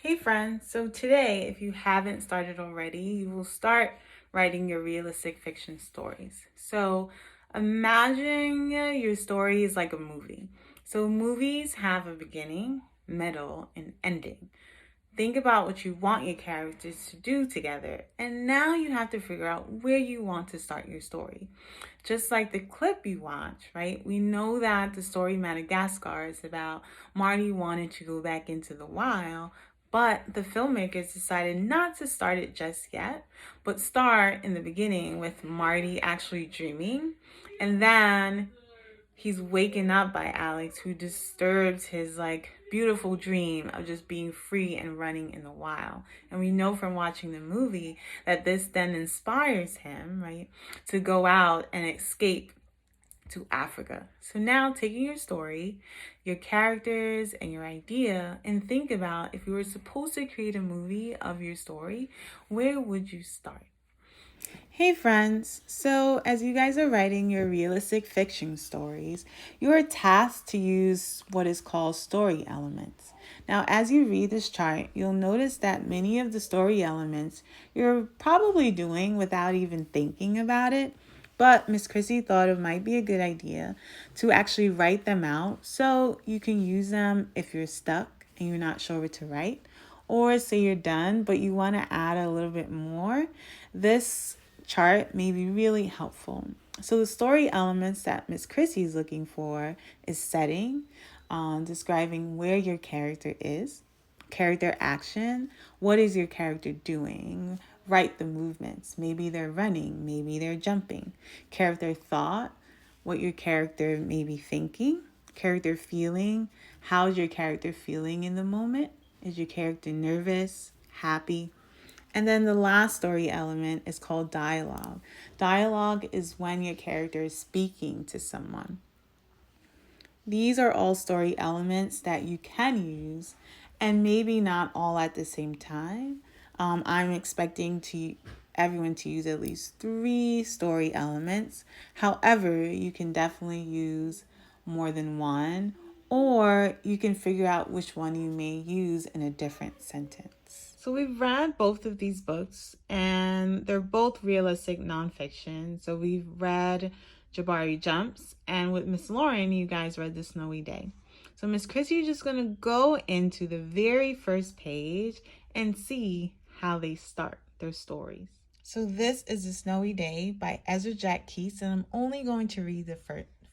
Hey friends, so today, if you haven't started already, you will start writing your realistic fiction stories. So imagine your story is like a movie. So movies have a beginning, middle, and ending. Think about what you want your characters to do together, and now you have to figure out where you want to start your story. Just like the clip you watch, right? We know that the story Madagascar is about Marty wanting to go back into the wild, but the filmmakers decided not to start it just yet, but start in the beginning with Marty actually dreaming, and then he's waken up by Alex, who disturbs his beautiful dream of just being free and running in the wild. And we know from watching the movie that this then inspires him, right, to go out and escape to Africa. So now taking your story, your characters, and your idea, and think about if you were supposed to create a movie of your story, where would you start? Hey friends, so as you guys are writing your realistic fiction stories, you are tasked to use what is called story elements. Now, as you read this chart, you'll notice that many of the story elements you're probably doing without even thinking about it, but Miss Chrissy thought it might be a good idea to actually write them out so you can use them if you're stuck and you're not sure what to write, or say you're done but you want to add a little bit more. This chart may be really helpful. So the story elements that Miss Chrissy is looking for is setting, describing where your character is, character action, what is your character doing, write the movements. Maybe they're running, maybe they're jumping. Character thought, what your character may be thinking. Character feeling, how's your character feeling in the moment? Is your character nervous, happy? And then the last story element is called dialogue. Dialogue is when your character is speaking to someone. These are all story elements that you can use, and maybe not all at the same time. I'm expecting to everyone to use at least 3 story elements. However, you can definitely use more than one, or you can figure out which one you may use in a different sentence. So we've read both of these books, and they're both realistic nonfiction. So we've read Jabari Jumps, and with Miss Lauren, you guys read The Snowy Day. So Miss Chrissy, you're just gonna go into the very first page and see how they start their stories. So this is The Snowy Day by Ezra Jack Keats, and I'm only going to read the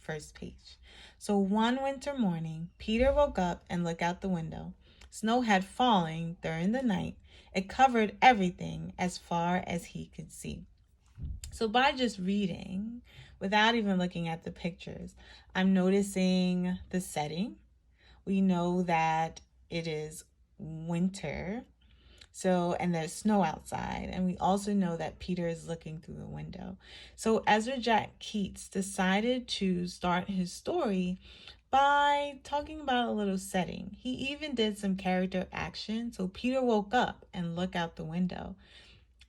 first page. So one winter morning, Peter woke up and looked out the window. Snow had fallen during the night. It covered everything as far as he could see. So by just reading, without even looking at the pictures, I'm noticing the setting. We know that it is winter. So, and there's snow outside. And we also know that Peter is looking through the window. So Ezra Jack Keats decided to start his story by talking about a little setting. He even did some character action. So Peter woke up and looked out the window.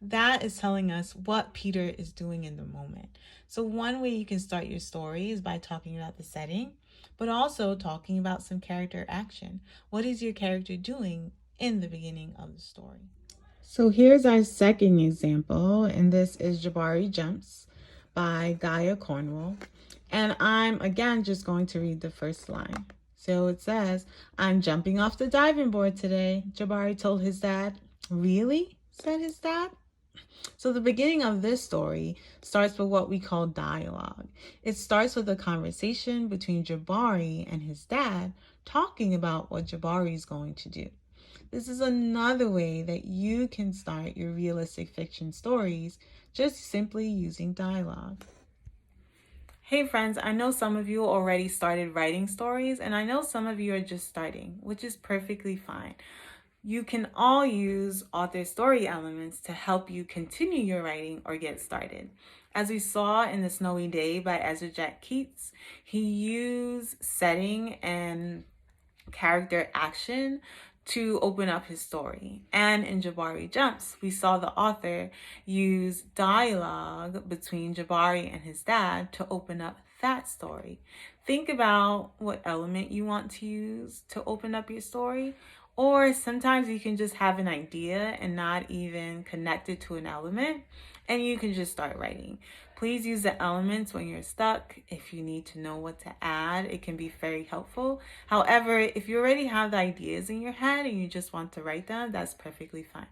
That is telling us what Peter is doing in the moment. So one way you can start your story is by talking about the setting, but also talking about some character action. What is your character doing in the beginning of the story? So here's our second example, and this is Jabari Jumps by Gaia Cornwell. And I'm again just going to read the first line. So it says, "I'm jumping off the diving board today," Jabari told his dad. "Really?" said his dad. So the beginning of this story starts with what we call dialogue. It starts with a conversation between Jabari and his dad talking about what Jabari is going to do. This is another way that you can start your realistic fiction stories, just simply using dialogue. Hey friends, I know some of you already started writing stories, and I know some of you are just starting, which is perfectly fine. You can all use author story elements to help you continue your writing or get started. As we saw in The Snowy Day by Ezra Jack Keats, he used setting and character action to open up his story. And in Jabari Jumps, we saw the author use dialogue between Jabari and his dad to open up that story. Think about what element you want to use to open up your story, Or sometimes you can just have an idea and not even connect it to an element, and you can just start writing. Please use the elements when you're stuck. If you need to know what to add, it can be very helpful. However, if you already have the ideas in your head and you just want to write them, that's perfectly fine.